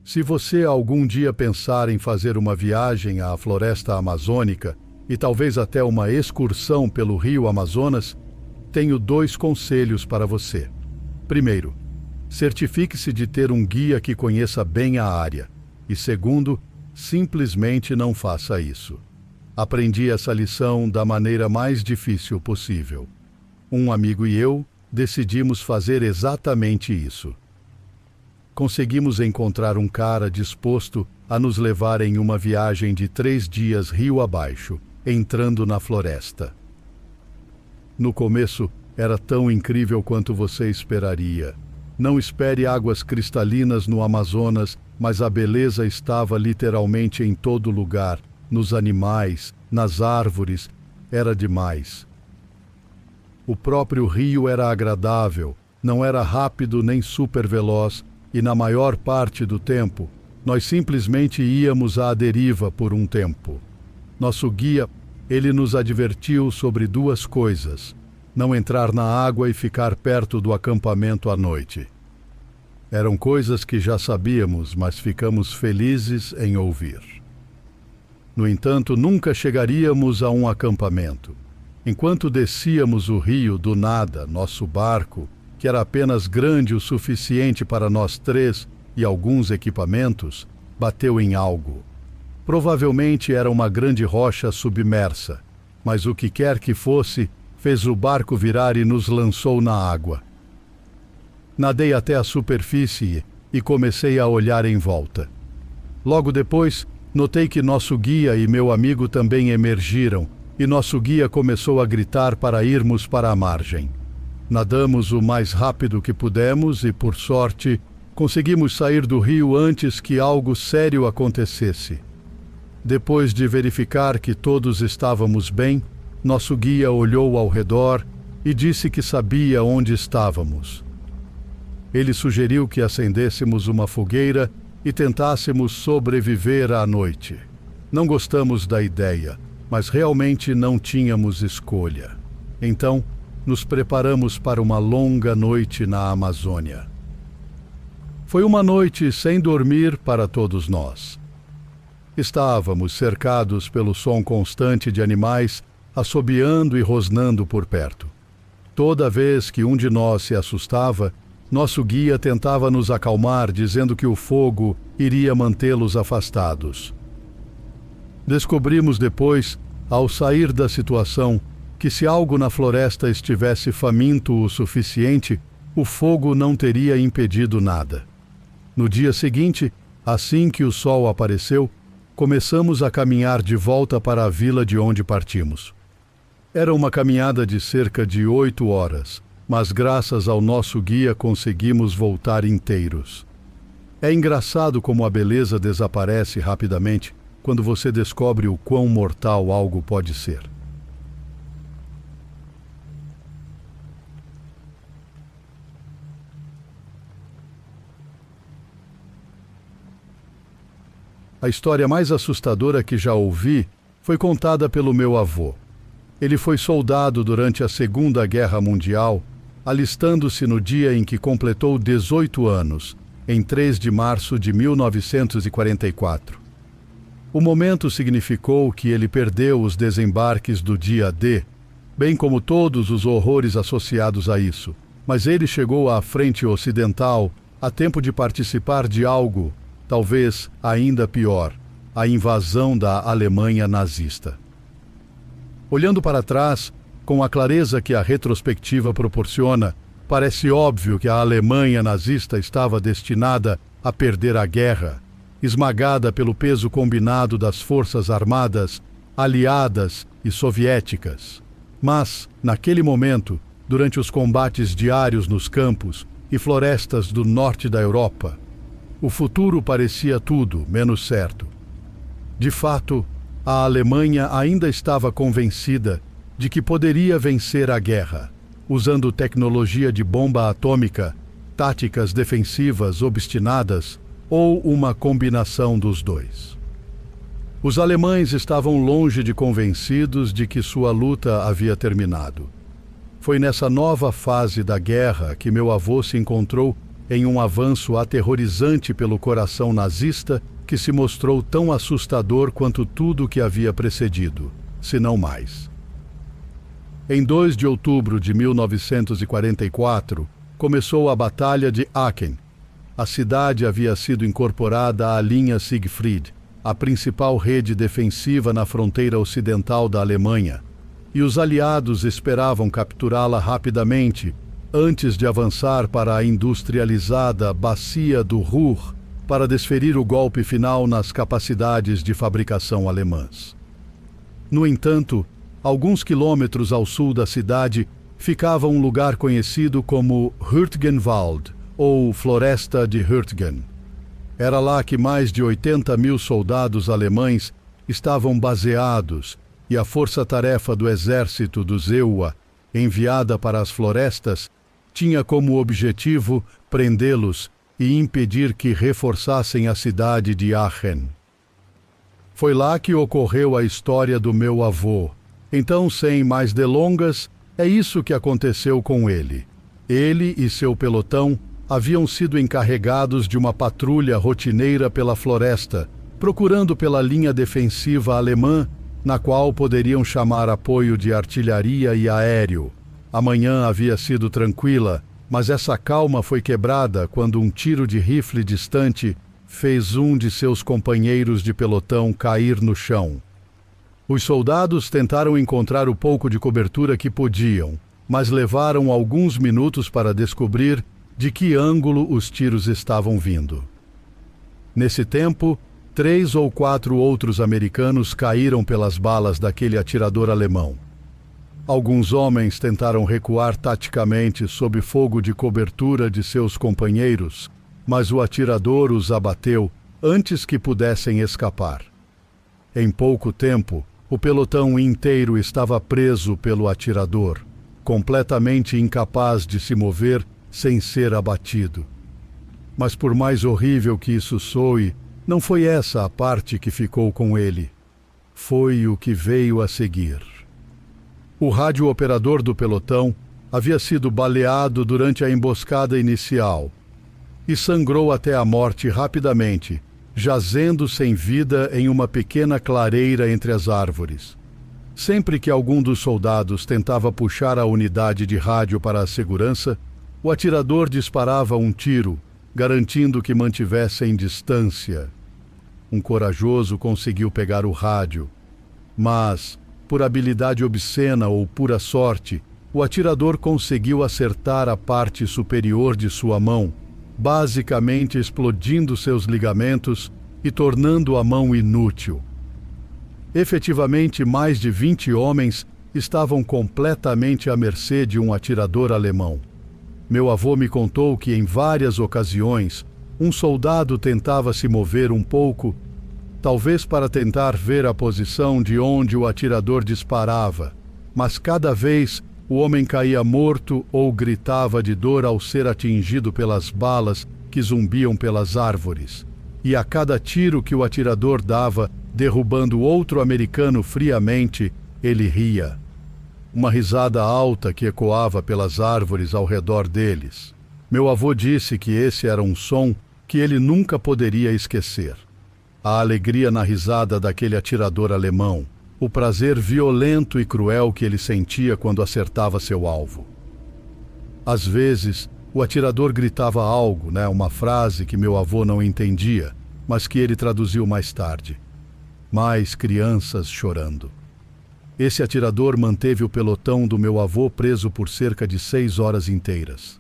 Se você algum dia pensar em fazer uma viagem à floresta amazônica e talvez até uma excursão pelo rio Amazonas, tenho 2 conselhos para você. Primeiro, certifique-se de ter um guia que conheça bem a área. E segundo, simplesmente não faça isso. Aprendi essa lição da maneira mais difícil possível. Um amigo e eu decidimos fazer exatamente isso. Conseguimos encontrar um cara disposto a nos levar em uma viagem de 3 dias rio abaixo, entrando na floresta. No começo, era tão incrível quanto você esperaria. Não espere águas cristalinas no Amazonas, mas a beleza estava literalmente em todo lugar, nos animais, nas árvores. Era demais. O próprio rio era agradável, não era rápido nem super veloz, e na maior parte do tempo, nós simplesmente íamos à deriva por um tempo. Nosso guia, ele nos advertiu sobre 2 coisas: não entrar na água e ficar perto do acampamento à noite. Eram coisas que já sabíamos, mas ficamos felizes em ouvir. No entanto, nunca chegaríamos a um acampamento. Enquanto descíamos o rio, do nada, nosso barco, que era apenas grande o suficiente para nós 3 e alguns equipamentos, bateu em algo. Provavelmente era uma grande rocha submersa, mas o que quer que fosse, fez o barco virar e nos lançou na água. Nadei até a superfície e comecei a olhar em volta. Logo depois, notei que nosso guia e meu amigo também emergiram, e nosso guia começou a gritar para irmos para a margem. Nadamos o mais rápido que pudemos e, por sorte, conseguimos sair do rio antes que algo sério acontecesse. Depois de verificar que todos estávamos bem, nosso guia olhou ao redor e disse que sabia onde estávamos. Ele sugeriu que acendêssemos uma fogueira e tentássemos sobreviver à noite. Não gostamos da ideia, mas realmente não tínhamos escolha. Então, nos preparamos para uma longa noite na Amazônia. Foi uma noite sem dormir para todos nós. Estávamos cercados pelo som constante de animais assobiando e rosnando por perto. Toda vez que um de nós se assustava, nosso guia tentava nos acalmar, dizendo que o fogo iria mantê-los afastados. Descobrimos depois, ao sair da situação, que se algo na floresta estivesse faminto o suficiente, o fogo não teria impedido nada. No dia seguinte, assim que o sol apareceu, começamos a caminhar de volta para a vila de onde partimos. Era uma caminhada de cerca de 8 horas, mas graças ao nosso guia conseguimos voltar inteiros. É engraçado como a beleza desaparece rapidamente quando você descobre o quão mortal algo pode ser. A história mais assustadora que já ouvi foi contada pelo meu avô. Ele foi soldado durante a Segunda Guerra Mundial, alistando-se no dia em que completou 18 anos, em 3 de março de 1944. O momento significou que ele perdeu os desembarques do dia D, bem como todos os horrores associados a isso, mas ele chegou à frente ocidental a tempo de participar de algo, talvez ainda pior, a invasão da Alemanha nazista. Olhando para trás, com a clareza que a retrospectiva proporciona, parece óbvio que a Alemanha nazista estava destinada a perder a guerra, esmagada pelo peso combinado das forças armadas, aliadas e soviéticas. Mas, naquele momento, durante os combates diários nos campos e florestas do norte da Europa, o futuro parecia tudo menos certo. De fato, a Alemanha ainda estava convencida de que poderia vencer a guerra, usando tecnologia de bomba atômica, táticas defensivas obstinadas ou uma combinação dos dois. Os alemães estavam longe de convencidos de que sua luta havia terminado. Foi nessa nova fase da guerra que meu avô se encontrou em um avanço aterrorizante pelo coração nazista que se mostrou tão assustador quanto tudo o que havia precedido, se não mais. Em 2 de outubro de 1944, começou a Batalha de Aachen. A cidade havia sido incorporada à linha Siegfried, a principal rede defensiva na fronteira ocidental da Alemanha, e os aliados esperavam capturá-la rapidamente, antes de avançar para a industrializada Bacia do Ruhr para desferir o golpe final nas capacidades de fabricação alemãs. No entanto, alguns quilômetros ao sul da cidade ficava um lugar conhecido como Hürtgenwald, ou Floresta de Hürtgen. Era lá que mais de 80.000 soldados alemães estavam baseados e a força-tarefa do exército dos EUA, enviada para as florestas, tinha como objetivo prendê-los e impedir que reforçassem a cidade de Aachen. Foi lá que ocorreu a história do meu avô. Então, sem mais delongas, é isso que aconteceu com ele. Ele e seu pelotão haviam sido encarregados de uma patrulha rotineira pela floresta, procurando pela linha defensiva alemã, na qual poderiam chamar apoio de artilharia e aéreo. A manhã havia sido tranquila, mas essa calma foi quebrada quando um tiro de rifle distante fez um de seus companheiros de pelotão cair no chão. Os soldados tentaram encontrar o pouco de cobertura que podiam, mas levaram alguns minutos para descobrir de que ângulo os tiros estavam vindo. Nesse tempo, 3 ou 4 outros americanos caíram pelas balas daquele atirador alemão. Alguns homens tentaram recuar taticamente sob fogo de cobertura de seus companheiros, mas o atirador os abateu antes que pudessem escapar. Em pouco tempo, o pelotão inteiro estava preso pelo atirador, completamente incapaz de se mover sem ser abatido. Mas por mais horrível que isso soe, não foi essa a parte que ficou com ele. Foi o que veio a seguir. O rádio-operador do pelotão havia sido baleado durante a emboscada inicial e sangrou até a morte rapidamente, jazendo sem vida em uma pequena clareira entre as árvores. Sempre que algum dos soldados tentava puxar a unidade de rádio para a segurança, o atirador disparava um tiro, garantindo que mantivessem distância. Um corajoso conseguiu pegar o rádio, mas, por habilidade obscena ou pura sorte, o atirador conseguiu acertar a parte superior de sua mão, basicamente explodindo seus ligamentos e tornando a mão inútil. Efetivamente, mais de 20 homens estavam completamente à mercê de um atirador alemão. Meu avô me contou que, em várias ocasiões, um soldado tentava se mover um pouco, talvez para tentar ver a posição de onde o atirador disparava, mas cada vez o homem caía morto ou gritava de dor ao ser atingido pelas balas que zumbiam pelas árvores. E a cada tiro que o atirador dava, derrubando outro americano friamente, ele ria. Uma risada alta que ecoava pelas árvores ao redor deles. Meu avô disse que esse era um som que ele nunca poderia esquecer. A alegria na risada daquele atirador alemão, o prazer violento e cruel que ele sentia quando acertava seu alvo. Às vezes, o atirador gritava algo, uma frase que meu avô não entendia, mas que ele traduziu mais tarde. Mais crianças chorando. Esse atirador manteve o pelotão do meu avô preso por cerca de 6 horas inteiras.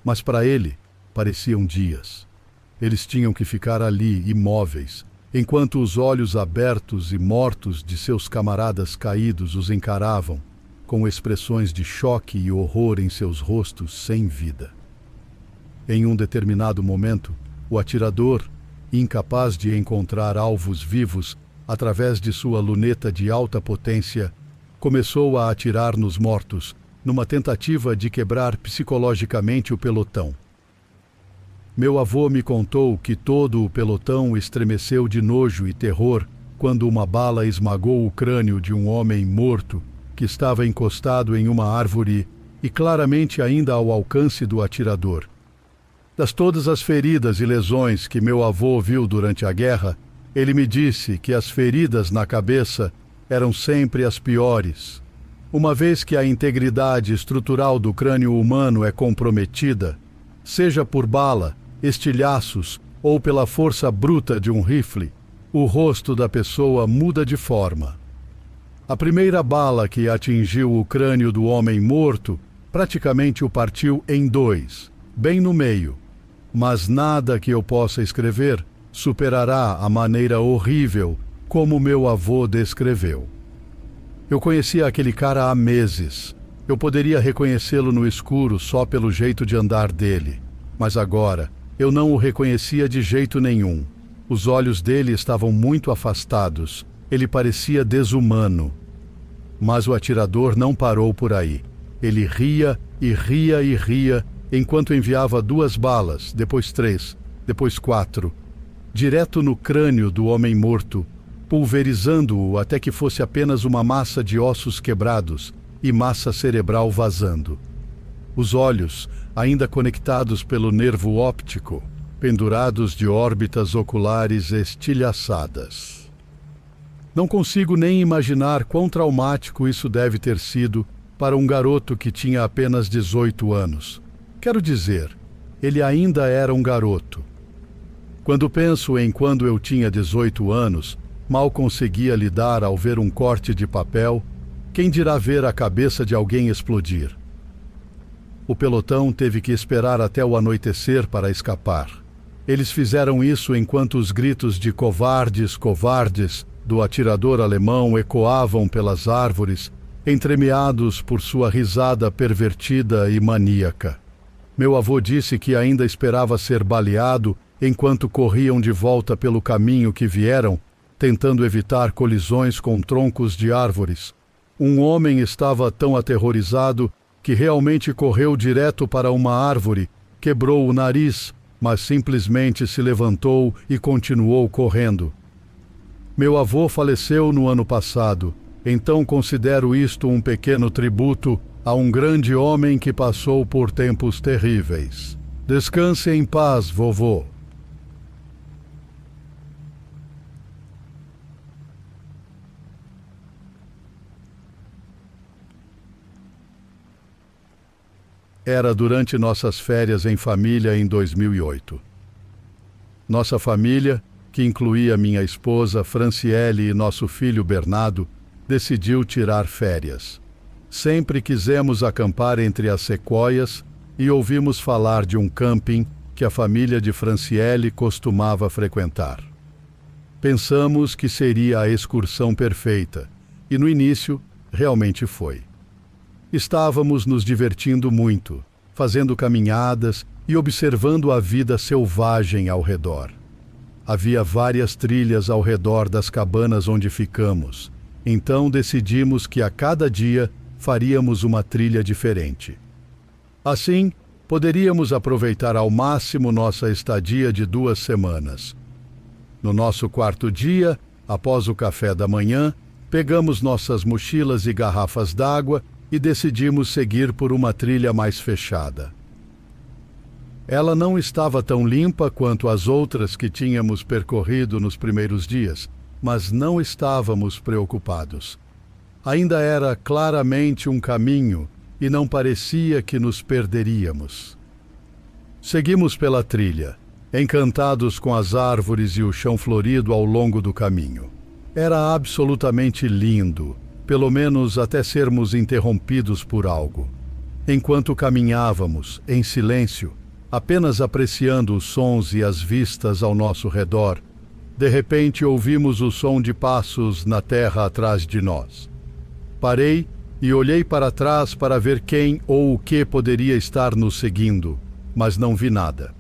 Mas para ele, pareciam dias. Eles tinham que ficar ali, imóveis, enquanto os olhos abertos e mortos de seus camaradas caídos os encaravam, com expressões de choque e horror em seus rostos sem vida. Em um determinado momento, o atirador, incapaz de encontrar alvos vivos através de sua luneta de alta potência, começou a atirar nos mortos, numa tentativa de quebrar psicologicamente o pelotão. Meu avô me contou que todo o pelotão estremeceu de nojo e terror quando uma bala esmagou o crânio de um homem morto que estava encostado em uma árvore e claramente ainda ao alcance do atirador. Das todas as feridas e lesões que meu avô viu durante a guerra, ele me disse que as feridas na cabeça eram sempre as piores. Uma vez que a integridade estrutural do crânio humano é comprometida, seja por bala, estilhaços ou pela força bruta de um rifle, o rosto da pessoa muda de forma. A primeira bala que atingiu o crânio do homem morto praticamente o partiu em dois, bem no meio. Mas nada que eu possa escrever superará a maneira horrível como meu avô descreveu. Eu conhecia aquele cara há meses. Eu poderia reconhecê-lo no escuro só pelo jeito de andar dele. Mas agora, eu não o reconhecia de jeito nenhum. Os olhos dele estavam muito afastados. Ele parecia desumano. Mas o atirador não parou por aí. Ele ria e ria e ria, enquanto enviava 2 balas, depois 3, depois 4, direto no crânio do homem morto, pulverizando-o até que fosse apenas uma massa de ossos quebrados e massa cerebral vazando. Os olhos, ainda conectados pelo nervo óptico, pendurados de órbitas oculares estilhaçadas. Não consigo nem imaginar quão traumático isso deve ter sido para um garoto que tinha apenas 18 anos. Quero dizer, ele ainda era um garoto. Quando penso em quando eu tinha 18 anos, mal conseguia lidar ao ver um corte de papel, quem dirá ver a cabeça de alguém explodir. O pelotão teve que esperar até o anoitecer para escapar. Eles fizeram isso enquanto os gritos de covardes, covardes, do atirador alemão ecoavam pelas árvores, entremeados por sua risada pervertida e maníaca. Meu avô disse que ainda esperava ser baleado enquanto corriam de volta pelo caminho que vieram, tentando evitar colisões com troncos de árvores. Um homem estava tão aterrorizado que realmente correu direto para uma árvore, quebrou o nariz, mas simplesmente se levantou e continuou correndo. Meu avô faleceu no ano passado, então considero isto um pequeno tributo a um grande homem que passou por tempos terríveis. Descanse em paz, vovô. Era durante nossas férias em família em 2008. Nossa família, que incluía minha esposa Franciele e nosso filho Bernardo, decidiu tirar férias. Sempre quisemos acampar entre as sequoias e ouvimos falar de um camping que a família de Franciele costumava frequentar. Pensamos que seria a excursão perfeita, e no início realmente foi. Estávamos nos divertindo muito, fazendo caminhadas e observando a vida selvagem ao redor. Havia várias trilhas ao redor das cabanas onde ficamos, então decidimos que a cada dia faríamos uma trilha diferente. Assim, poderíamos aproveitar ao máximo nossa estadia de 2 semanas. No nosso 4º dia, após o café da manhã, pegamos nossas mochilas e garrafas d'água e decidimos seguir por uma trilha mais fechada. Ela não estava tão limpa quanto as outras que tínhamos percorrido nos primeiros dias, mas não estávamos preocupados. Ainda era claramente um caminho e não parecia que nos perderíamos. Seguimos pela trilha, encantados com as árvores e o chão florido ao longo do caminho. Era absolutamente lindo, pelo menos até sermos interrompidos por algo. Enquanto caminhávamos, em silêncio, apenas apreciando os sons e as vistas ao nosso redor, de repente ouvimos o som de passos na terra atrás de nós. Parei e olhei para trás para ver quem ou o que poderia estar nos seguindo, mas não vi nada.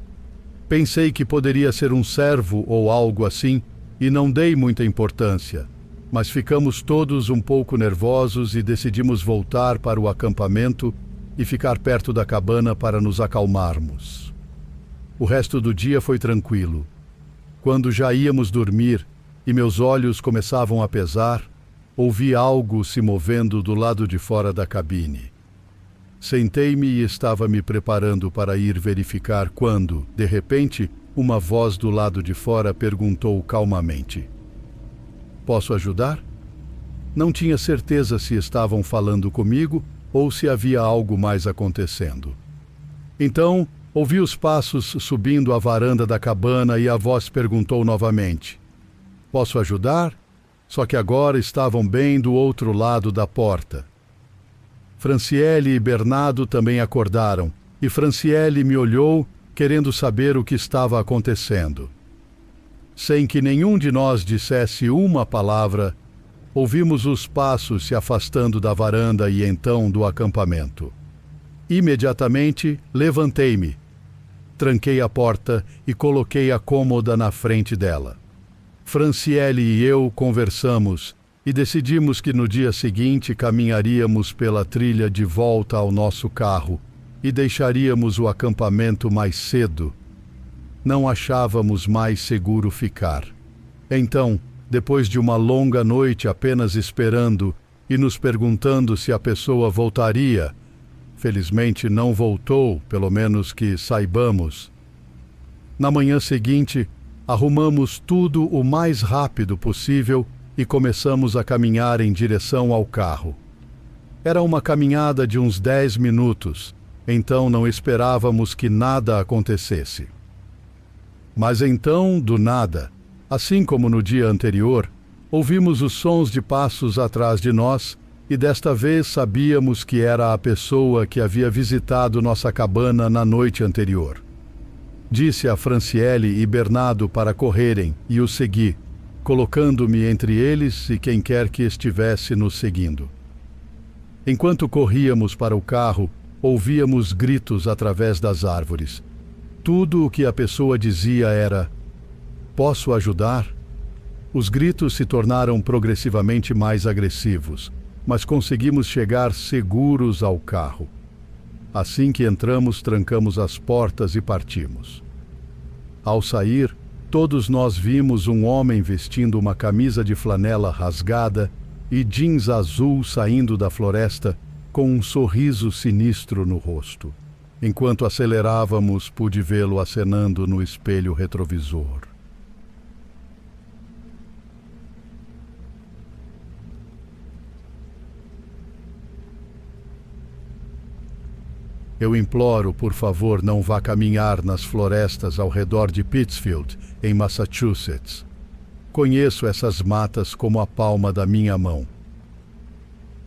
Pensei que poderia ser um cervo ou algo assim e não dei muita importância, mas ficamos todos um pouco nervosos e decidimos voltar para o acampamento e ficar perto da cabana para nos acalmarmos. O resto do dia foi tranquilo. Quando já íamos dormir e meus olhos começavam a pesar, ouvi algo se movendo do lado de fora da cabine. Sentei-me e estava me preparando para ir verificar quando, de repente, uma voz do lado de fora perguntou calmamente: "Posso ajudar?" Não tinha certeza se estavam falando comigo ou se havia algo mais acontecendo. Então, ouvi os passos subindo a varanda da cabana e a voz perguntou novamente: "Posso ajudar?" Só que agora estavam bem do outro lado da porta. Franciele e Bernardo também acordaram, e Franciele me olhou, querendo saber o que estava acontecendo. Sem que nenhum de nós dissesse uma palavra, ouvimos os passos se afastando da varanda e então do acampamento. Imediatamente, levantei-me, tranquei a porta e coloquei a cômoda na frente dela. Franciele e eu conversamos e decidimos que no dia seguinte caminharíamos pela trilha de volta ao nosso carro e deixaríamos o acampamento mais cedo. Não achávamos mais seguro ficar. Então, depois de uma longa noite apenas esperando e nos perguntando se a pessoa voltaria, felizmente não voltou, pelo menos que saibamos. Na manhã seguinte, arrumamos tudo o mais rápido possível e começamos a caminhar em direção ao carro. Era uma caminhada de uns 10 minutos, então não esperávamos que nada acontecesse. Mas então, do nada, assim como no dia anterior, ouvimos os sons de passos atrás de nós e desta vez sabíamos que era a pessoa que havia visitado nossa cabana na noite anterior. Disse a Franciele e Bernardo para correrem e os segui, colocando-me entre eles e quem quer que estivesse nos seguindo. Enquanto corríamos para o carro, ouvíamos gritos através das árvores. Tudo o que a pessoa dizia era: "Posso ajudar?" Os gritos se tornaram progressivamente mais agressivos, mas conseguimos chegar seguros ao carro. Assim que entramos, trancamos as portas e partimos. Ao sair, todos nós vimos um homem vestindo uma camisa de flanela rasgada e jeans azul saindo da floresta com um sorriso sinistro no rosto. Enquanto acelerávamos, pude vê-lo acenando no espelho retrovisor. Eu imploro, por favor, não vá caminhar nas florestas ao redor de Pittsfield, em Massachusetts. Conheço essas matas como a palma da minha mão.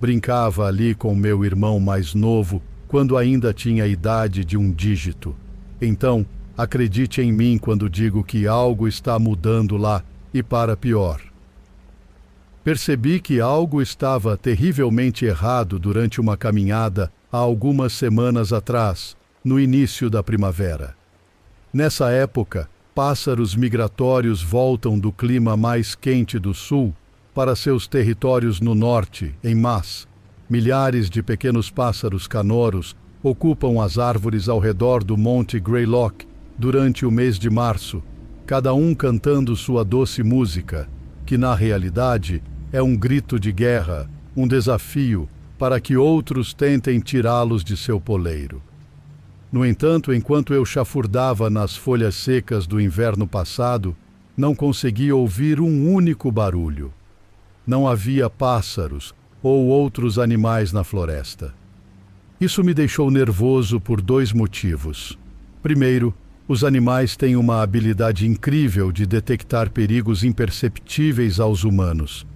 Brincava ali com meu irmão mais novo, quando ainda tinha a idade de um dígito. Então, acredite em mim quando digo que algo está mudando lá, e para pior. Percebi que algo estava terrivelmente errado durante uma caminhada há algumas semanas atrás, no início da primavera. Nessa época, pássaros migratórios voltam do clima mais quente do sul para seus territórios no norte, em Mass. Milhares de pequenos pássaros canoros ocupam as árvores ao redor do Monte Greylock durante o mês de março, cada um cantando sua doce música, que na realidade é um grito de guerra, um desafio para que outros tentem tirá-los de seu poleiro. No entanto, enquanto eu chafurdava nas folhas secas do inverno passado, não conseguia ouvir um único barulho. Não havia pássaros ou outros animais na floresta. Isso me deixou nervoso por 2 motivos. Primeiro, os animais têm uma habilidade incrível de detectar perigos imperceptíveis aos humanos.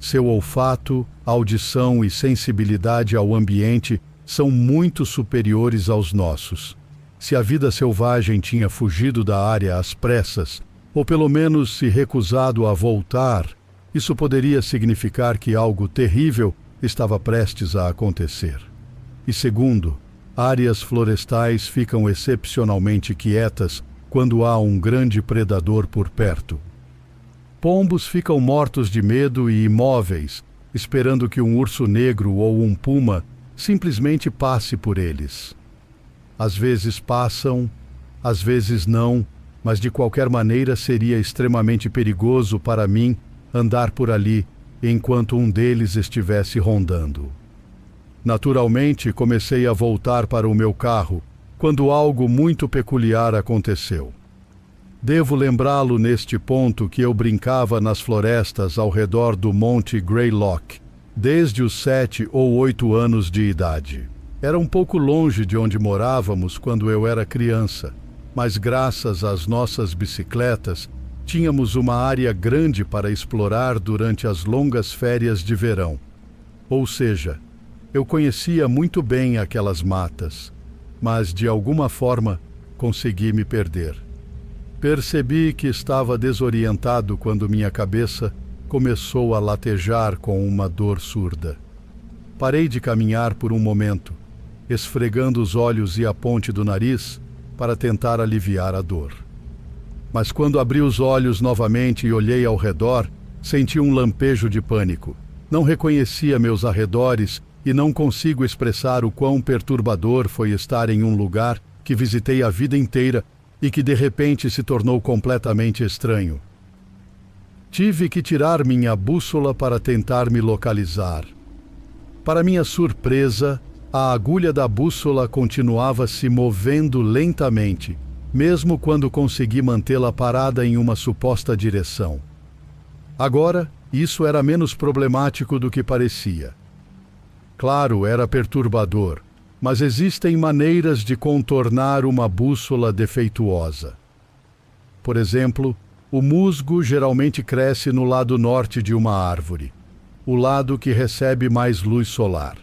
Seu olfato, audição e sensibilidade ao ambiente são muito superiores aos nossos. Se a vida selvagem tinha fugido da área às pressas, ou pelo menos se recusado a voltar, isso poderia significar que algo terrível estava prestes a acontecer. E segundo, áreas florestais ficam excepcionalmente quietas quando há um grande predador por perto. Pombos ficam mortos de medo e imóveis, esperando que um urso negro ou um puma simplesmente passe por eles. Às vezes passam, às vezes não, mas de qualquer maneira seria extremamente perigoso para mim andar por ali enquanto um deles estivesse rondando. Naturalmente, comecei a voltar para o meu carro, quando algo muito peculiar aconteceu. Devo lembrá-lo neste ponto que eu brincava nas florestas ao redor do Monte Greylock, desde os 7 ou 8 anos de idade. Era um pouco longe de onde morávamos quando eu era criança, mas graças às nossas bicicletas, tínhamos uma área grande para explorar durante as longas férias de verão. Ou seja, eu conhecia muito bem aquelas matas, mas de alguma forma consegui me perder. Percebi que estava desorientado quando minha cabeça começou a latejar com uma dor surda. Parei de caminhar por um momento, esfregando os olhos e a ponte do nariz para tentar aliviar a dor. Mas quando abri os olhos novamente e olhei ao redor, senti um lampejo de pânico. Não reconhecia meus arredores e não consigo expressar o quão perturbador foi estar em um lugar que visitei a vida inteira e que de repente se tornou completamente estranho. Tive que tirar minha bússola para tentar me localizar. Para minha surpresa, a agulha da bússola continuava se movendo lentamente, mesmo quando consegui mantê-la parada em uma suposta direção. Agora, isso era menos problemático do que parecia. Claro, era perturbador, mas existem maneiras de contornar uma bússola defeituosa. Por exemplo, o musgo geralmente cresce no lado norte de uma árvore, o lado que recebe mais luz solar.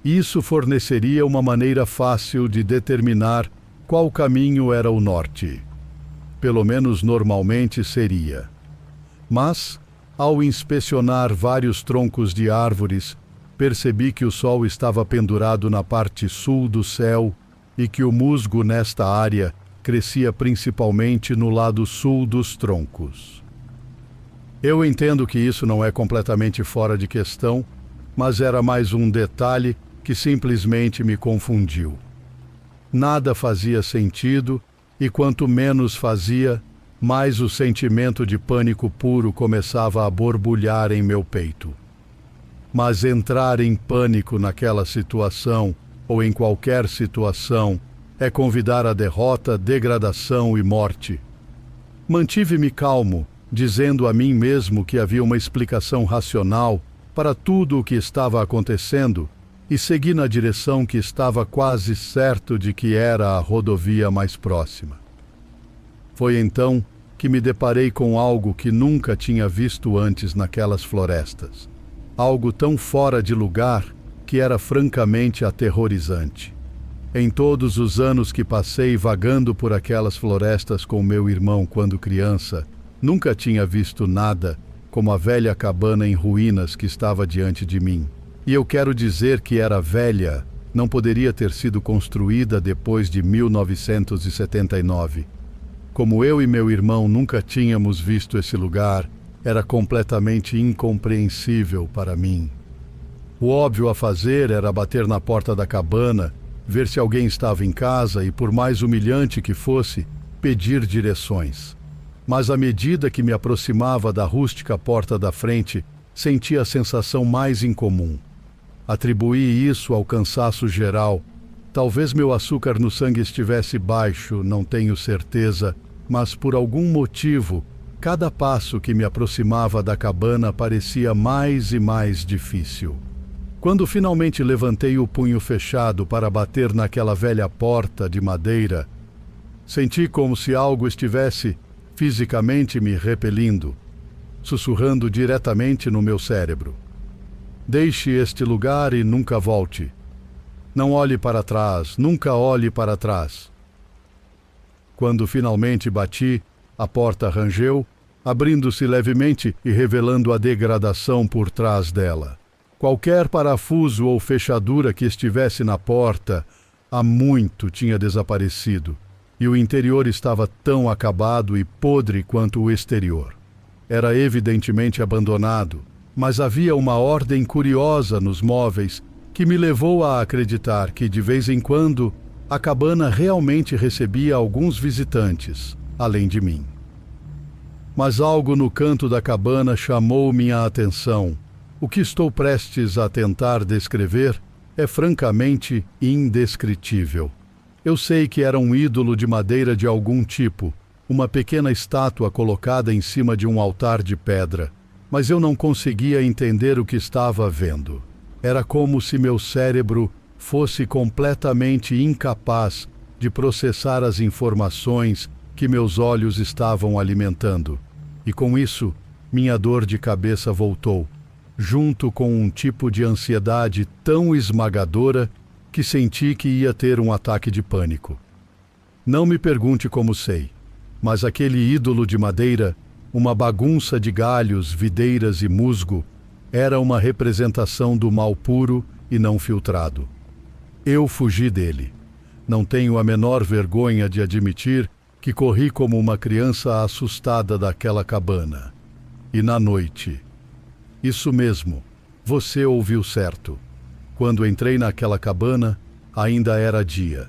Isso forneceria uma maneira fácil de determinar qual caminho era o norte. Pelo menos normalmente seria. Mas, ao inspecionar vários troncos de árvores, percebi que o sol estava pendurado na parte sul do céu e que o musgo nesta área crescia principalmente no lado sul dos troncos. Eu entendo que isso não é completamente fora de questão, mas era mais um detalhe que simplesmente me confundiu. Nada fazia sentido, e quanto menos fazia, mais o sentimento de pânico puro começava a borbulhar em meu peito. Mas entrar em pânico naquela situação, ou em qualquer situação, é convidar a derrota, degradação e morte. Mantive-me calmo, dizendo a mim mesmo que havia uma explicação racional para tudo o que estava acontecendo, e segui na direção que estava quase certo de que era a rodovia mais próxima. Foi então que me deparei com algo que nunca tinha visto antes naquelas florestas. Algo tão fora de lugar que era francamente aterrorizante. Em todos os anos que passei vagando por aquelas florestas com meu irmão quando criança, nunca tinha visto nada como a velha cabana em ruínas que estava diante de mim. E eu quero dizer que era velha, não poderia ter sido construída depois de 1979. Como eu e meu irmão nunca tínhamos visto esse lugar, era completamente incompreensível para mim. O óbvio a fazer era bater na porta da cabana, ver se alguém estava em casa e, por mais humilhante que fosse, pedir direções. Mas à medida que me aproximava da rústica porta da frente, senti a sensação mais incomum. Atribuí isso ao cansaço geral. Talvez meu açúcar no sangue estivesse baixo, não tenho certeza, mas por algum motivo, cada passo que me aproximava da cabana parecia mais e mais difícil. Quando finalmente levantei o punho fechado para bater naquela velha porta de madeira, senti como se algo estivesse fisicamente me repelindo, sussurrando diretamente no meu cérebro. Deixe este lugar e nunca volte. Não olhe para trás, nunca olhe para trás. Quando finalmente bati, a porta rangeu, abrindo-se levemente e revelando a degradação por trás dela. Qualquer parafuso ou fechadura que estivesse na porta há muito tinha desaparecido, e o interior estava tão acabado e podre quanto o exterior. Era evidentemente abandonado, mas havia uma ordem curiosa nos móveis que me levou a acreditar que, de vez em quando, a cabana realmente recebia alguns visitantes, além de mim. Mas algo no canto da cabana chamou minha atenção. O que estou prestes a tentar descrever é francamente indescritível. Eu sei que era um ídolo de madeira de algum tipo, uma pequena estátua colocada em cima de um altar de pedra, mas eu não conseguia entender o que estava vendo. Era como se meu cérebro fosse completamente incapaz de processar as informações que meus olhos estavam alimentando. E com isso, minha dor de cabeça voltou, junto com um tipo de ansiedade tão esmagadora que senti que ia ter um ataque de pânico. Não me pergunte como sei, mas aquele ídolo de madeira, uma bagunça de galhos, videiras e musgo, era uma representação do mal puro e não filtrado. Eu fugi dele. Não tenho a menor vergonha de admitir que corri como uma criança assustada daquela cabana. E na noite... Isso mesmo, você ouviu certo. Quando entrei naquela cabana, ainda era dia.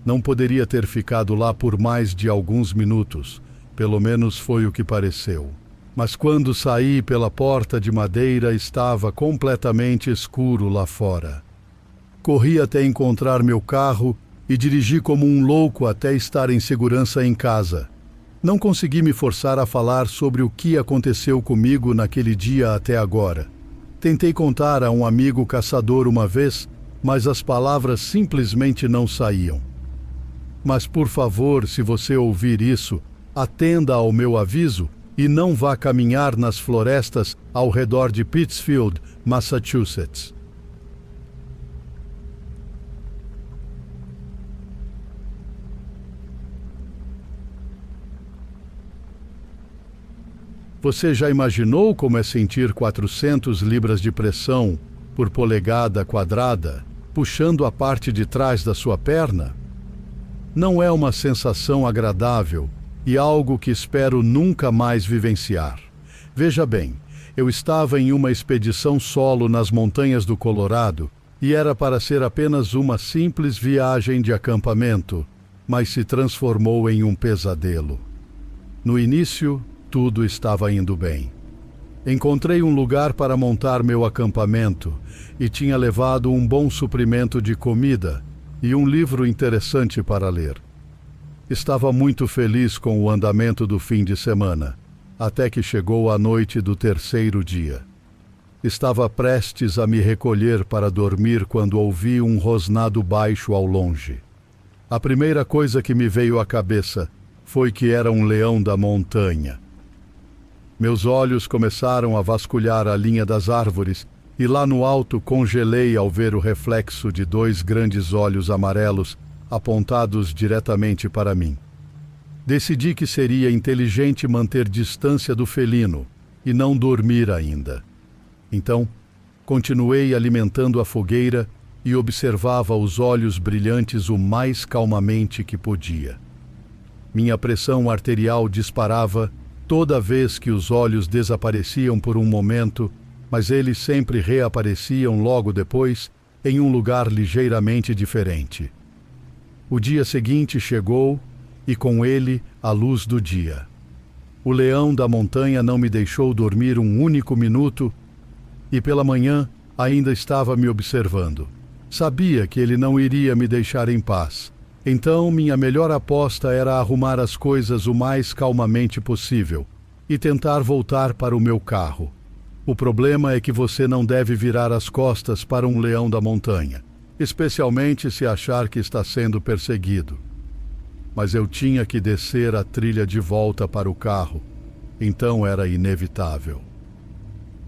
Não poderia ter ficado lá por mais de alguns minutos, pelo menos foi o que pareceu. Mas quando saí pela porta de madeira, estava completamente escuro lá fora. Corri até encontrar meu carro e dirigi como um louco até estar em segurança em casa. Não consegui me forçar a falar sobre o que aconteceu comigo naquele dia até agora. Tentei contar a um amigo caçador uma vez, mas as palavras simplesmente não saíam. Mas por favor, se você ouvir isso, atenda ao meu aviso e não vá caminhar nas florestas ao redor de Pittsfield, Massachusetts. Você já imaginou como é sentir 400 libras de pressão por polegada quadrada, puxando a parte de trás da sua perna? Não é uma sensação agradável e algo que espero nunca mais vivenciar. Veja bem, eu estava em uma expedição solo nas montanhas do Colorado e era para ser apenas uma simples viagem de acampamento, mas se transformou em um pesadelo. No início, tudo estava indo bem. Encontrei um lugar para montar meu acampamento e tinha levado um bom suprimento de comida e um livro interessante para ler. Estava muito feliz com o andamento do fim de semana, até que chegou a noite do terceiro dia. Estava prestes a me recolher para dormir quando ouvi um rosnado baixo ao longe. A primeira coisa que me veio à cabeça foi que era um leão da montanha. Meus olhos começaram a vasculhar a linha das árvores e lá no alto congelei ao ver o reflexo de 2 grandes olhos amarelos apontados diretamente para mim. Decidi que seria inteligente manter distância do felino e não dormir ainda. Então, continuei alimentando a fogueira e observava os olhos brilhantes o mais calmamente que podia. Minha pressão arterial disparava toda vez que os olhos desapareciam por um momento, mas eles sempre reapareciam logo depois em um lugar ligeiramente diferente. O dia seguinte chegou e com ele a luz do dia. O leão da montanha não me deixou dormir um único minuto e pela manhã ainda estava me observando. Sabia que ele não iria me deixar em paz. Então, minha melhor aposta era arrumar as coisas o mais calmamente possível e tentar voltar para o meu carro. O problema é que você não deve virar as costas para um leão da montanha, especialmente se achar que está sendo perseguido. Mas eu tinha que descer a trilha de volta para o carro, então era inevitável.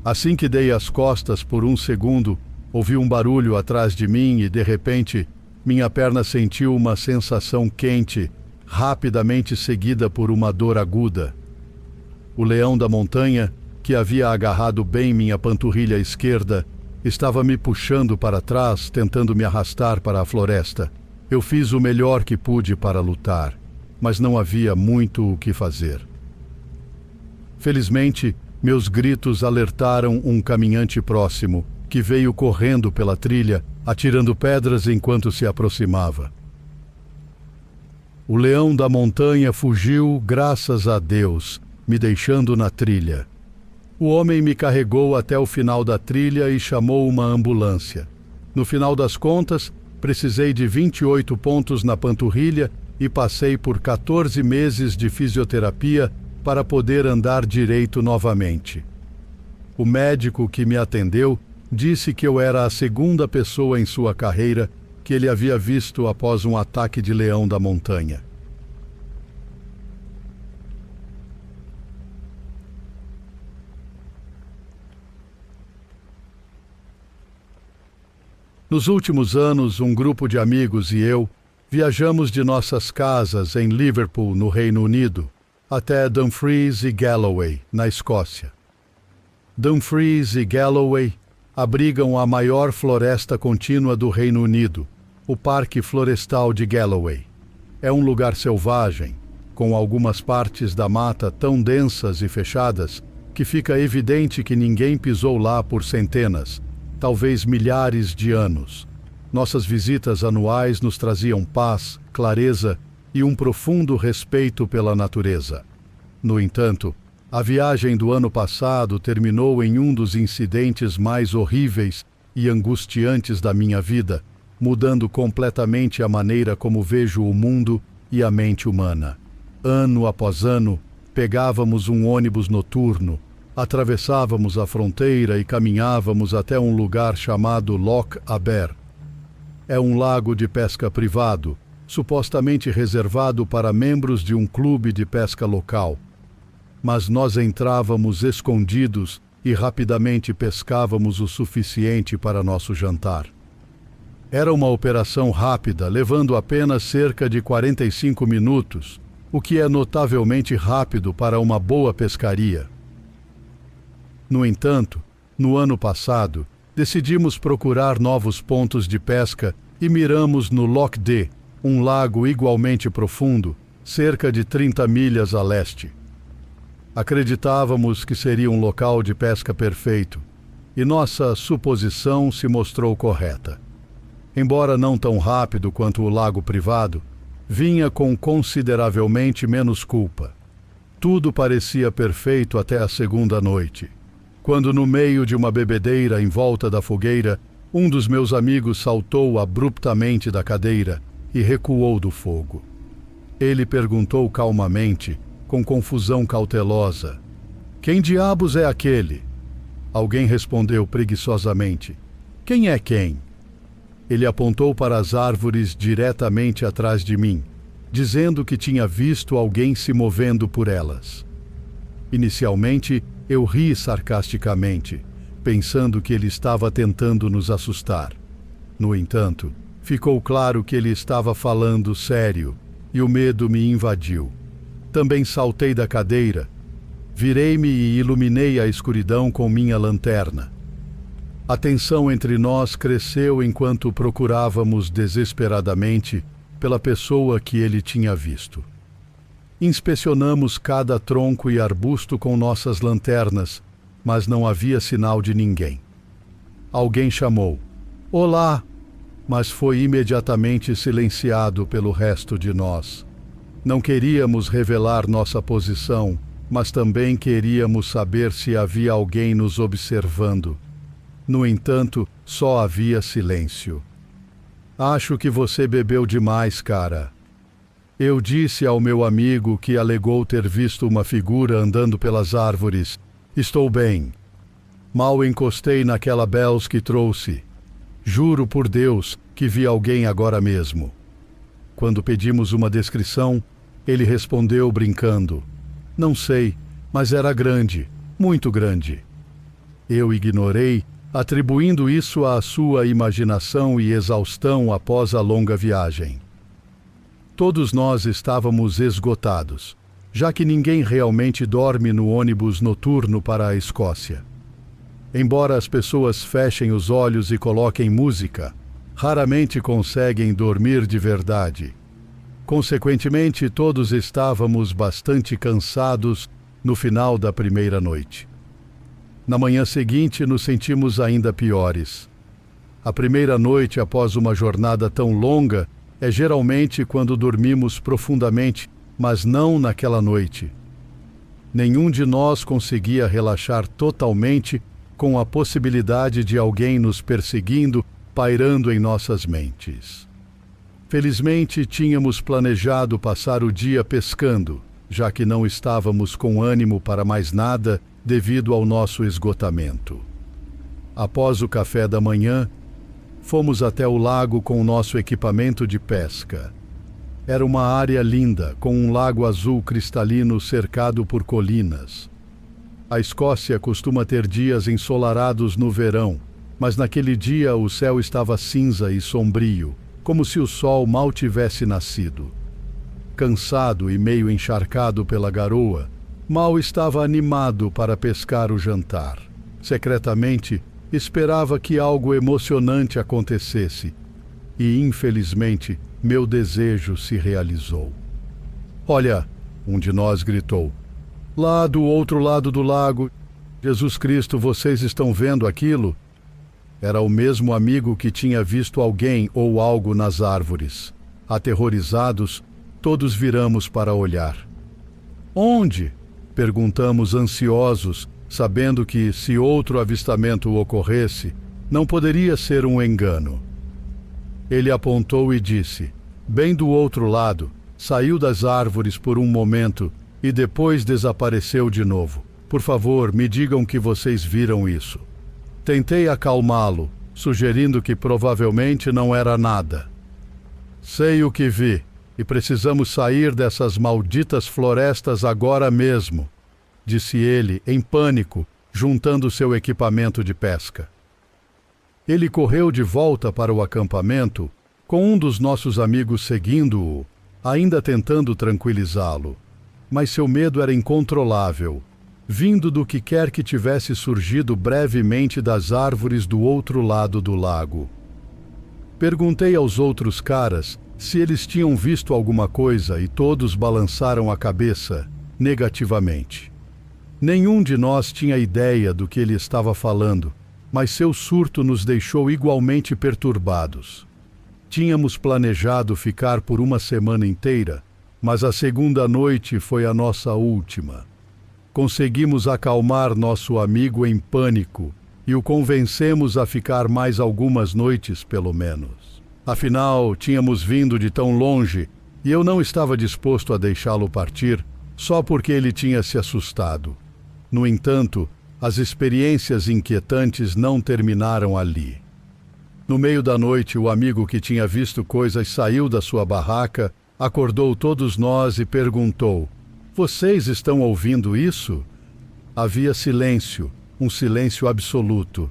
Assim que dei as costas por um segundo, ouvi um barulho atrás de mim e, de repente, minha perna sentiu uma sensação quente, rapidamente seguida por uma dor aguda. O leão da montanha, que havia agarrado bem minha panturrilha esquerda, estava me puxando para trás, tentando me arrastar para a floresta. Eu fiz o melhor que pude para lutar, mas não havia muito o que fazer. Felizmente, meus gritos alertaram um caminhante próximo, que veio correndo pela trilha, atirando pedras enquanto se aproximava. O leão da montanha fugiu, graças a Deus, me deixando na trilha. O homem me carregou até o final da trilha e chamou uma ambulância. No final das contas, precisei de 28 pontos na panturrilha e passei por 14 meses de fisioterapia para poder andar direito novamente. O médico que me atendeu disse que eu era a segunda pessoa em sua carreira que ele havia visto após um ataque de leão da montanha. Nos últimos anos, um grupo de amigos e eu viajamos de nossas casas em Liverpool, no Reino Unido, até Dumfries e Galloway, na Escócia. Dumfries e Galloway abrigam a maior floresta contínua do Reino Unido, o Parque Florestal de Galloway. É um lugar selvagem, com algumas partes da mata tão densas e fechadas que fica evidente que ninguém pisou lá por centenas, talvez milhares de anos. Nossas visitas anuais nos traziam paz, clareza e um profundo respeito pela natureza. No entanto, a viagem do ano passado terminou em um dos incidentes mais horríveis e angustiantes da minha vida, mudando completamente a maneira como vejo o mundo e a mente humana. Ano após ano, pegávamos um ônibus noturno, atravessávamos a fronteira e caminhávamos até um lugar chamado Loch Aber. É um lago de pesca privado, supostamente reservado para membros de um clube de pesca local. Mas nós entrávamos escondidos e rapidamente pescávamos o suficiente para nosso jantar. Era uma operação rápida, levando apenas cerca de 45 minutos, o que é notavelmente rápido para uma boa pescaria. No entanto, no ano passado, decidimos procurar novos pontos de pesca e miramos no Loch Dee, um lago igualmente profundo, cerca de 30 milhas a leste. Acreditávamos que seria um local de pesca perfeito, e nossa suposição se mostrou correta. Embora não tão rápido quanto o lago privado, vinha com consideravelmente menos culpa. Tudo parecia perfeito até a segunda noite, quando no meio de uma bebedeira em volta da fogueira, um dos meus amigos saltou abruptamente da cadeira e recuou do fogo. Ele perguntou calmamente, com confusão cautelosa: "Quem diabos é aquele?" Alguém respondeu preguiçosamente: "Quem é quem?" Ele apontou para as árvores diretamente atrás de mim, dizendo que tinha visto alguém se movendo por elas. Inicialmente, eu ri sarcasticamente, pensando que ele estava tentando nos assustar. No entanto, ficou claro que ele estava falando sério, e o medo me invadiu. Também saltei da cadeira, virei-me e iluminei a escuridão com minha lanterna. A tensão entre nós cresceu enquanto procurávamos desesperadamente pela pessoa que ele tinha visto. Inspecionamos cada tronco e arbusto com nossas lanternas, mas não havia sinal de ninguém. Alguém chamou: "Olá!", mas foi imediatamente silenciado pelo resto de nós. Não queríamos revelar nossa posição, mas também queríamos saber se havia alguém nos observando. No entanto, só havia silêncio. "Acho que você bebeu demais, cara." Eu disse ao meu amigo, que alegou ter visto uma figura andando pelas árvores: "Estou bem. Mal encostei naquela Bells que trouxe. Juro por Deus que vi alguém agora mesmo." Quando pedimos uma descrição, ele respondeu brincando: "Não sei, mas era grande, muito grande." Eu ignorei, atribuindo isso à sua imaginação e exaustão após a longa viagem. Todos nós estávamos esgotados, já que ninguém realmente dorme no ônibus noturno para a Escócia. Embora as pessoas fechem os olhos e coloquem música, raramente conseguem dormir de verdade. Consequentemente, todos estávamos bastante cansados no final da primeira noite. Na manhã seguinte, nos sentimos ainda piores. A primeira noite após uma jornada tão longa é geralmente quando dormimos profundamente, mas não naquela noite. Nenhum de nós conseguia relaxar totalmente com a possibilidade de alguém nos perseguindo pairando em nossas mentes. Felizmente, tínhamos planejado passar o dia pescando, já que não estávamos com ânimo para mais nada devido ao nosso esgotamento. Após o café da manhã, fomos até o lago com o nosso equipamento de pesca. Era uma área linda, com um lago azul cristalino cercado por colinas. A Escócia costuma ter dias ensolarados no verão, mas naquele dia o céu estava cinza e sombrio, como se o sol mal tivesse nascido. Cansado e meio encharcado pela garoa, mal estava animado para pescar o jantar. Secretamente, esperava que algo emocionante acontecesse, e infelizmente meu desejo se realizou. "Olha!" um de nós gritou. "Lá do outro lado do lago, Jesus Cristo, vocês estão vendo aquilo?" Era o mesmo amigo que tinha visto alguém ou algo nas árvores. Aterrorizados, todos viramos para olhar. "Onde?" perguntamos ansiosos, sabendo que, se outro avistamento ocorresse, não poderia ser um engano. Ele apontou e disse: "Bem do outro lado, saiu das árvores por um momento e depois desapareceu de novo. Por favor, me digam que vocês viram isso." Tentei acalmá-lo, sugerindo que provavelmente não era nada. "Sei o que vi, e precisamos sair dessas malditas florestas agora mesmo", disse ele, em pânico, juntando seu equipamento de pesca. Ele correu de volta para o acampamento, com um dos nossos amigos seguindo-o, ainda tentando tranquilizá-lo. Mas seu medo era incontrolável, vindo do que quer que tivesse surgido brevemente das árvores do outro lado do lago. Perguntei aos outros caras se eles tinham visto alguma coisa e todos balançaram a cabeça negativamente. Nenhum de nós tinha ideia do que ele estava falando, mas seu surto nos deixou igualmente perturbados. Tínhamos planejado ficar por uma semana inteira, mas a segunda noite foi a nossa última. Conseguimos acalmar nosso amigo em pânico e o convencemos a ficar mais algumas noites, pelo menos. Afinal, tínhamos vindo de tão longe e eu não estava disposto a deixá-lo partir só porque ele tinha se assustado. No entanto, as experiências inquietantes não terminaram ali. No meio da noite, o amigo que tinha visto coisas saiu da sua barraca, acordou todos nós e perguntou: "Vocês estão ouvindo isso?" Havia silêncio, um silêncio absoluto.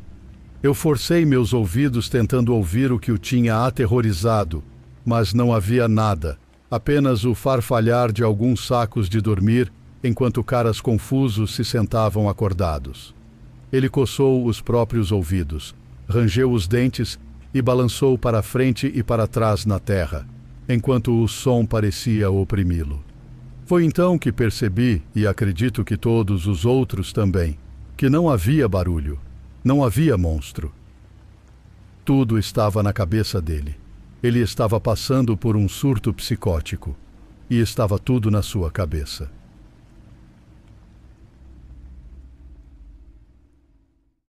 Eu forcei meus ouvidos tentando ouvir o que o tinha aterrorizado, mas não havia nada, apenas o farfalhar de alguns sacos de dormir enquanto caras confusos se sentavam acordados. Ele coçou os próprios ouvidos, rangeu os dentes e balançou para frente e para trás na terra, enquanto o som parecia oprimi-lo. Foi então que percebi, e acredito que todos os outros também, que não havia barulho, não havia monstro. Tudo estava na cabeça dele. Ele estava passando por um surto psicótico, e estava tudo na sua cabeça.